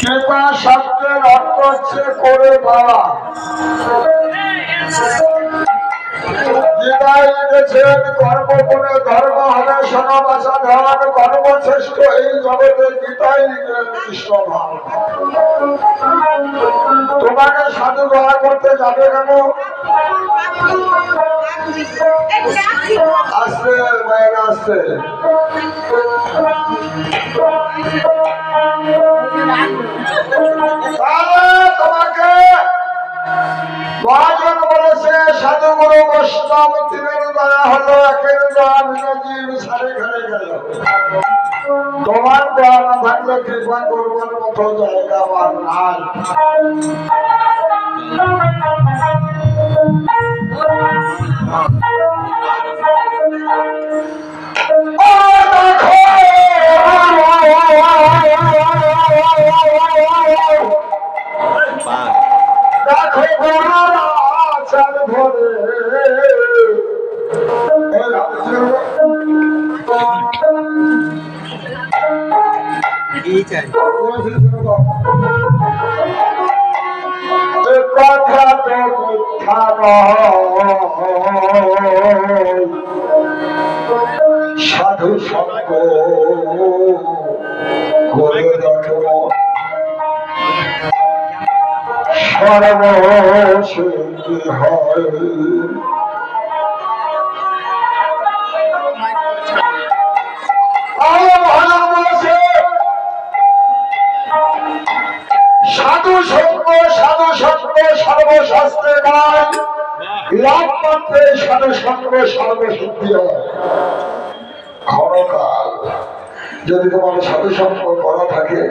কৃপা শব্দের অর্থ হচ্ছে করে দেওয়া। গীতায় লিখেছেন কর্ম করে ধর্ম হবে সনবাসা ধন কর্মশ্রেষ্ঠ এই জগতে। গীতায় লিখলেন কৃষ্ণ ভাব। তোমাকে সাধু দোয়া করতে যাবে কেন? আসতে বাইরে আসতে তোমাকে মহাজন বলেছে সাধু গুরু বৈষ্ণব তিনের দয়া হলো একের দয়া জীব সারে ঘরে গেল। তোমার দয়া না থাকলে কৃপা করবার মতো জায়গা আমার নাই। কথা তো মিথ্যা সাধু সঙ্গ করে রাখো সর্বসিদ্ধি হয়। সাধু সঙ্গ সর্বশাস্ত্রে নয়, লাভ মাত্রে সাধু সঙ্গ সর্বসিদ্ধি হয়। ক্ষণকাল যদি তোমার সাধু সঙ্গ করা থাকে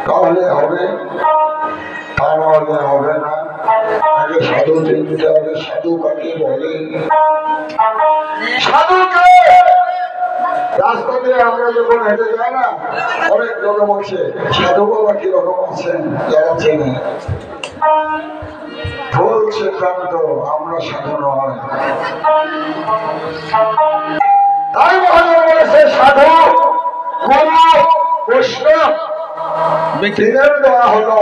তাহলে হবে, তা নাহলে হবে না। আগে সাধু চিনতে হবে। সাধু কাকে বলে? সাধুকে রাস্তা দিয়ে আমরা যখন হেঁটে যাই না, অনেক লোক বলছে সাধু বাবা কিরকম আছেন, যারা চেনে। ভুল সিদ্ধান্ত, আমরা সাধু নয়। তাই মহাজন বলেছে সাধু গুরু বৈষ্ণব তিনের দেওয়া হলো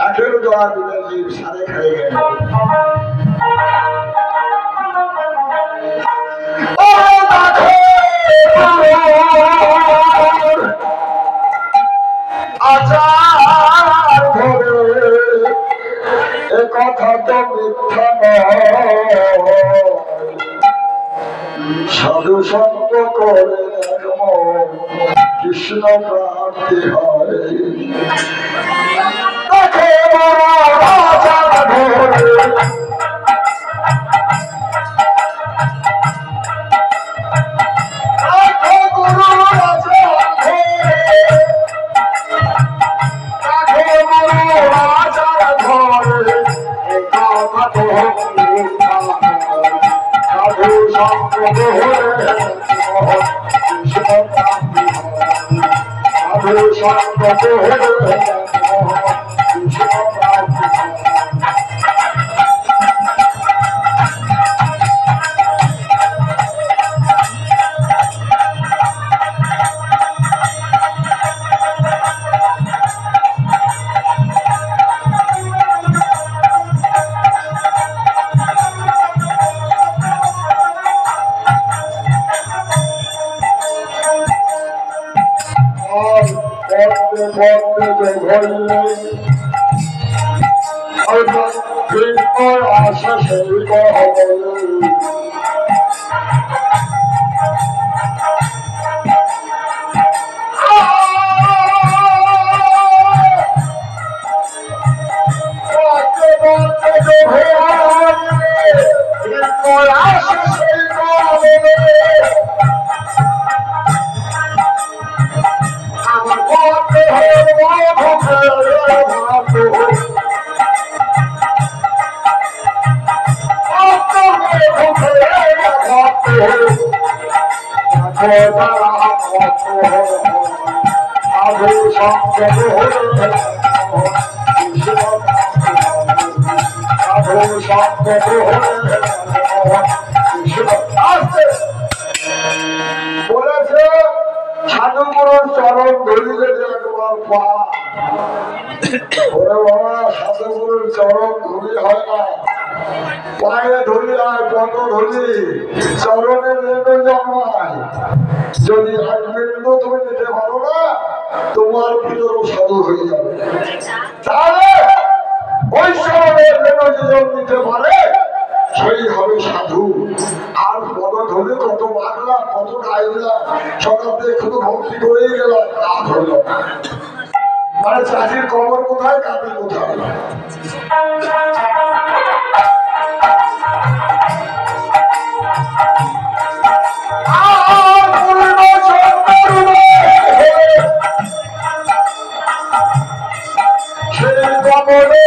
একের দেওয়া দিলে জীব সারে খেয়ে গেল। আচার ধরে এ কথা তো মিথ্যা নয়, সাধু সঙ্গ করে কৃষ্ণ প্রাপ্তি হয়। আচার ধরে আশা সেই সাধুগুরুর চরণ ধরিলে যে একবার পা ওরে বাবা সাধুগুরুর চরণ ধরি হয় না পায়ে ধরি হয় পদ ধরি চরণের রেণু জন্মায় যদি এক বিন্দু তুমি নিতে পারো না তোমার ভিতরও সাধু হয়ে যাবে তাহলে ওই চরণের রেণু যেজন নিতে পারে সেই হবে সাধু আর পদ ধরে কত বাংলা কত গাইলা সকাল থেকে শুধু ভক্তি করেই গেল কাজ হলো না মানে চাষির কবর কোথায় কাপড় কোথায় সেই কবরে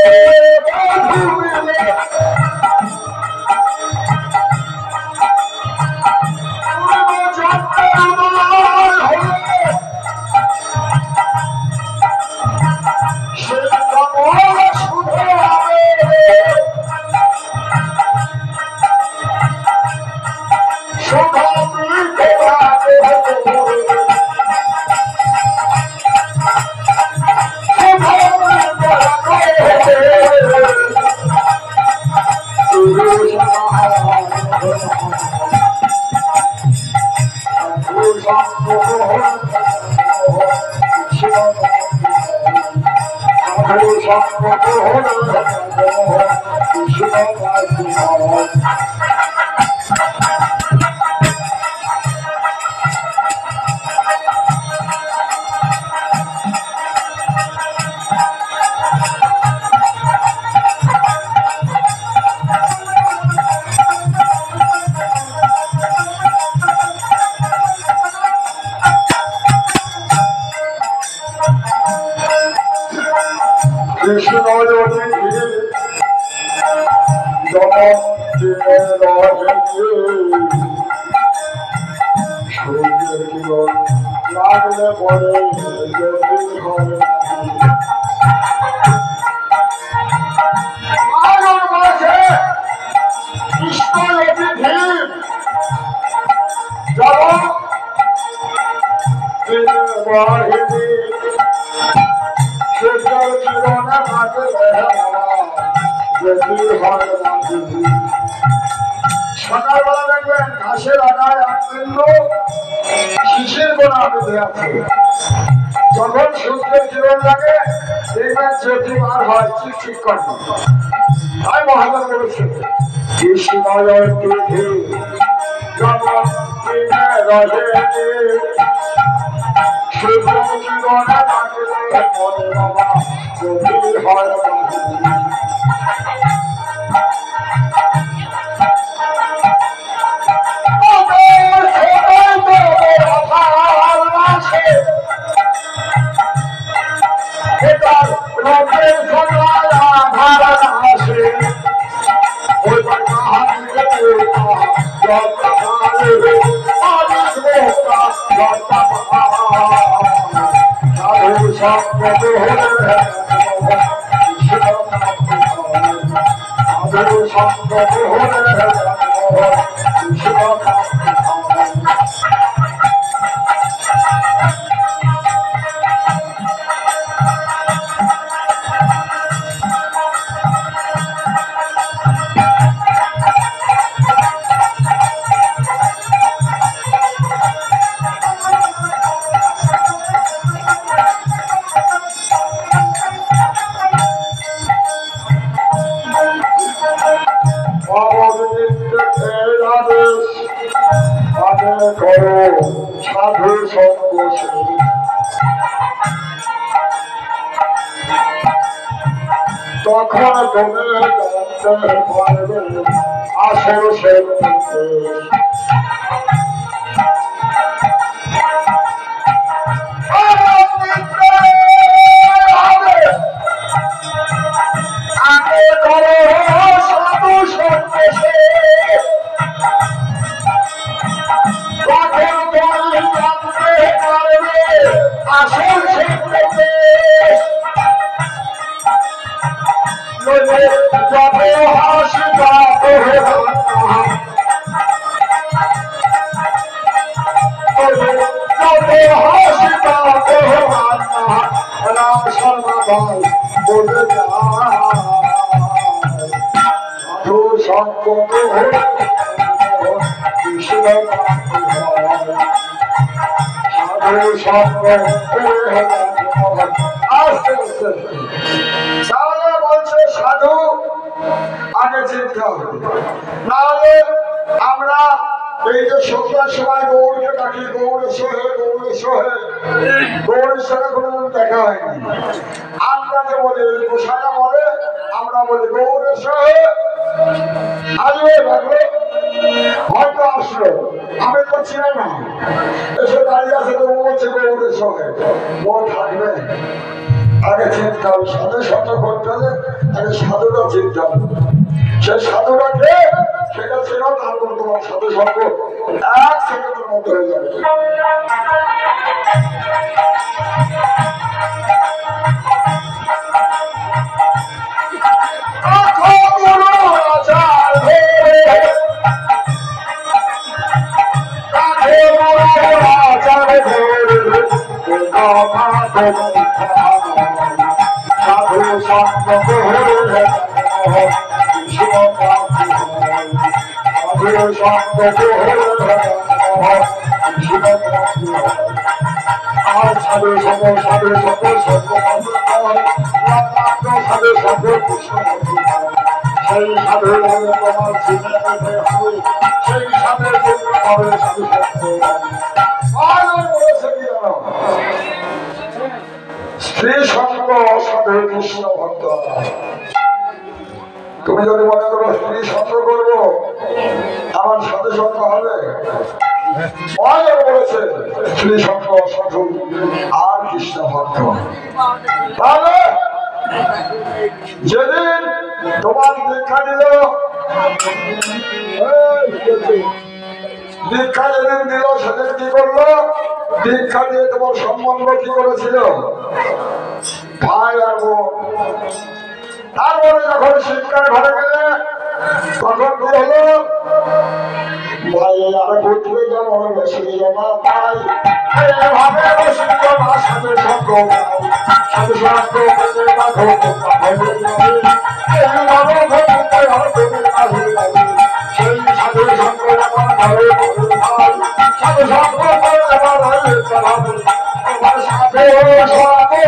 সকালবেলা দেখবেন ঘাসের আগায় শিশির গোনা বেঁধে আছে যখন সূর্যের কিরণ লাগে দেখবেন চোখে বার হয় চিকচিক করে তাই মহাজন বলেছে কৃষ্ণায় তিথি সূর্যের কিরণে থাকলে মনে বাবা গভীর হয় তখন তুমি জানতে পারবে আসল সত্যি আগে করো সাধু সন্ন্যাসী তখন তুমি জানতে পারবে আসল সত্যি যত হাসি যত যত সীতা ভগবান রাম সর্বদাই বলে যায় সাধু সঙ্গ কৃষ্ণ সাধু সঙ্গ আস্তে আস্তে তাহলে বলছে সাধু আগে চিনতে হবে, নাহলে আমরা এই যে সন্ধ্যার সময় গৌরকে ডাকি গৌরে সোহে গৌরের সঙ্গে কোনোদিন দেখা হয়নি। আমরা যে বলি গোসাইরা বলে, আমরা বলি গৌরের সোহে আসবে দেখো হয়তো আসলো, আমি তো চিনি না, এসে দাঁড়িয়ে আছে তো বলছে গৌরের সোহে ও থাকবে। আগে চিনতে হবে, সাধু শত করতে হলে আগে সাধুটা চিনতে হবে। সে সাধুটাকে সেটা ছিল, তারপর তোমার সাধু সঙ্গ 1 সেকেন্ডের মধ্যে হয়ে যাবে। সাধু সঙ্গ আর সাধু সঙ্গ সাধু সঙ্গ সাধু সঙ্গ কৃষ্ণ সেই সাধু তোমার চিনে হবে, সেই সাধু হবে সাধু স্ত্রী সঙ্গ সাধু কৃষ্ণ ভক্ত। তুমি যদি মনে করো স্ত্রী সঙ্গ করবো আমার সাথে সঙ্গ হবে, বলেছে স্ত্রী সঙ্গ সাধু আর কৃষ্ণ ভক্ত। তাহলে যেদিন তোমার দীক্ষা দিল, দীক্ষা যেদিন দিল সেদিন কি করলো, দীক্ষা দিয়ে তোমার সম্বন্ধ কি করেছিল ভাই আর বোন। তারপরে যখন শিক্ষার ঘরে গেলে তখন কি হলো, ভাই আর বুঝবে যেমন বসিল না ভাই এভাবে বসিল না সাধু সঙ্গ সাধু সঙ্গ সেই সাধু সঙ্গ ভাই সাধু সঙ্গ তোমার সাধু